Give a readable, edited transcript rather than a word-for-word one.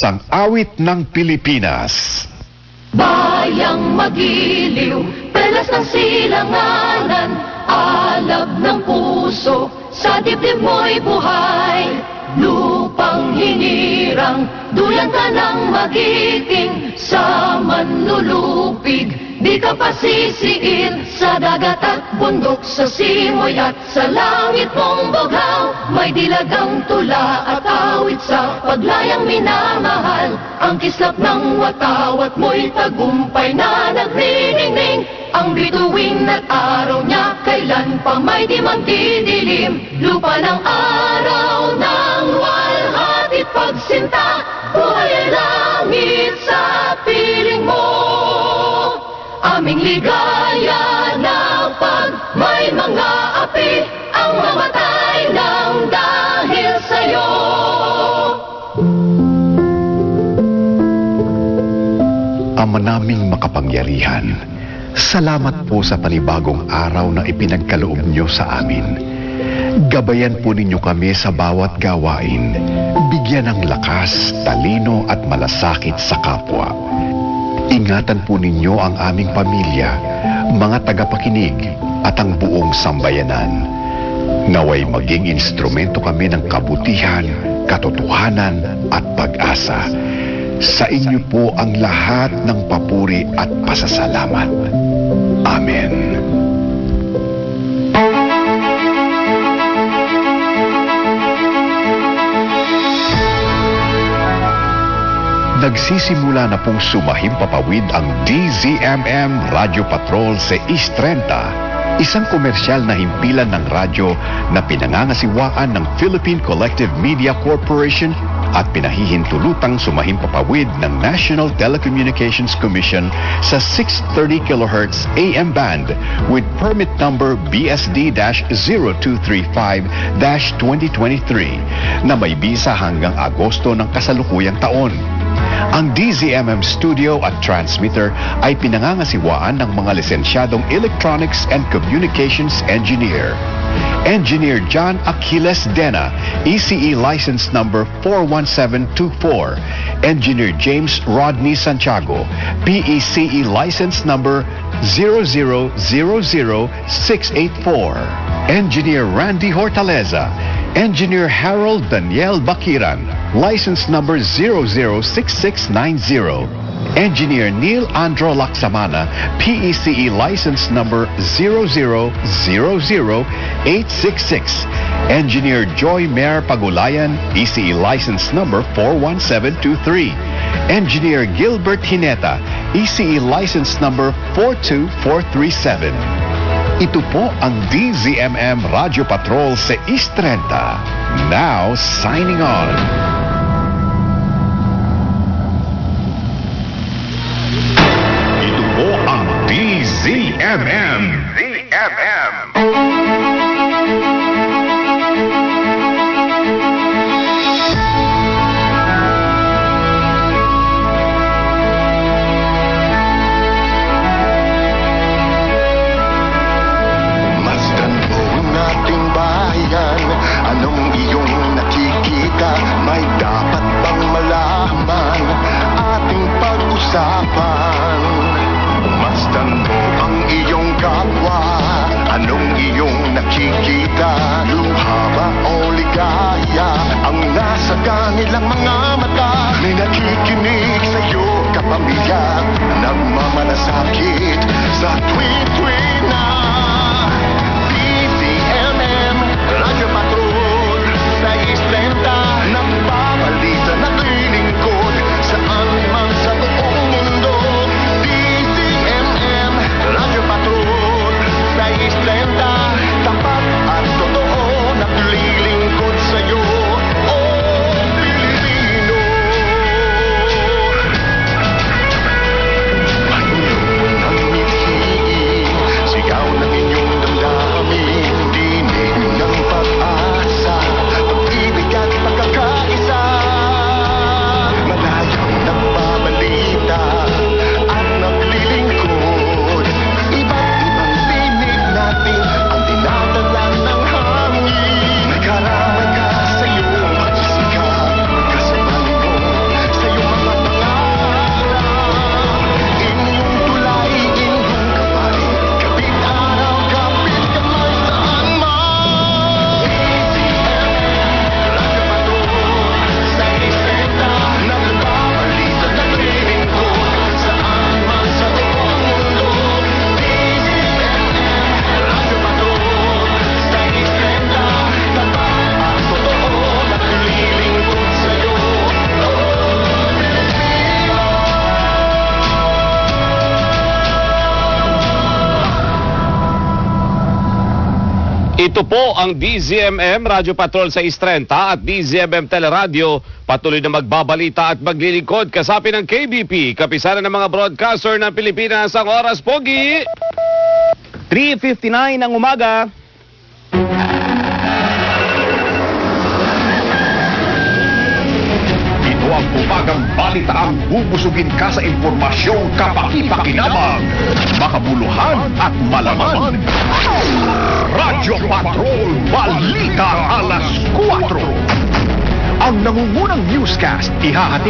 Sang awit ng Pilipinas. Bayang magiliw, pelas ng silanganan, alab ng puso, sa dibdib mo'y buhay. Lupang hinirang, duyan ka ng magiting, sa manlulupig, di ka pasisiin. Sa dagat at bundok, sa simoy at sa langit mong bughaw, may dilagang tula at awit sa paglayang minamahal. Ang kislap ng watawat mo'y tagumpay na nagniningning. Ang bituin at araw niya kailan pa may di magdidilim. Lupa ng araw ng walhati pagsinta, buhay ay langit sa piling mo. Aming ligaya na pag may mga api ang mamatay ng dahil sa'yo. Ama naming makapangyarihan, salamat po sa panibagong araw na ipinagkaloob nyo sa amin. Gabayan po ninyo kami sa bawat gawain, bigyan ng lakas, talino at malasakit sa kapwa. Ingatan po ninyo ang aming pamilya, mga tagapakinig at ang buong sambayanan. Naway maging instrumento kami ng kabutihan, katotohanan at pag-asa. Sa inyo po ang lahat ng papuri at pasasalamat. Amen. Nagsisimula na pong sumahimpapawid ang DZMM Radio Patrol sa East 30, isang komersyal na himpilan ng radyo na pinangangasiwaan ng Philippine Collective Media Corporation at pinahihintulutang sumahimpapawid ng National Telecommunications Commission sa 630 kHz AM band with permit number BSD-0235-2023 na may bisa hanggang Agosto ng kasalukuyang taon. Ang DZMM studio at transmitter ay pinangangasiwaan ng mga lisensyadong Electronics and Communications Engineer. Engineer John Aquiles Dena, ECE license number 41724. Engineer James Rodney Santiago, PECE license number 0000684. Engineer Randy Hortaleza, Engineer Harold Daniel Bakiran, license number 006690. Engineer Neil Andro Laksamana, PECE license number 0000866. Engineer Joy Mayor Pagulayan, ECE license number 41723. Engineer Gilbert Hineta, ECE license number 42437. Ito po ang DZMM Radio Patrol sa East 30. Now signing on. Ito po ang DZMM. Anong iyong nakikita? May Ito po ang DZMM Radyo Patrol sa Istrenta at DZMM Teleradio. Patuloy na magbabalita at maglilingkod kasapi ng KBP, kapisanan ng mga broadcaster ng Pilipinas. Ang oras, Pogi! 3:59 ng umaga. Ito ang umagang balitaang bubusugin ka sa impormasyong kapaki-pakinabang, makabuluhan at malaman. Radyo Patrol Balita Alas 4. Ang nangungunang newscast ihahatid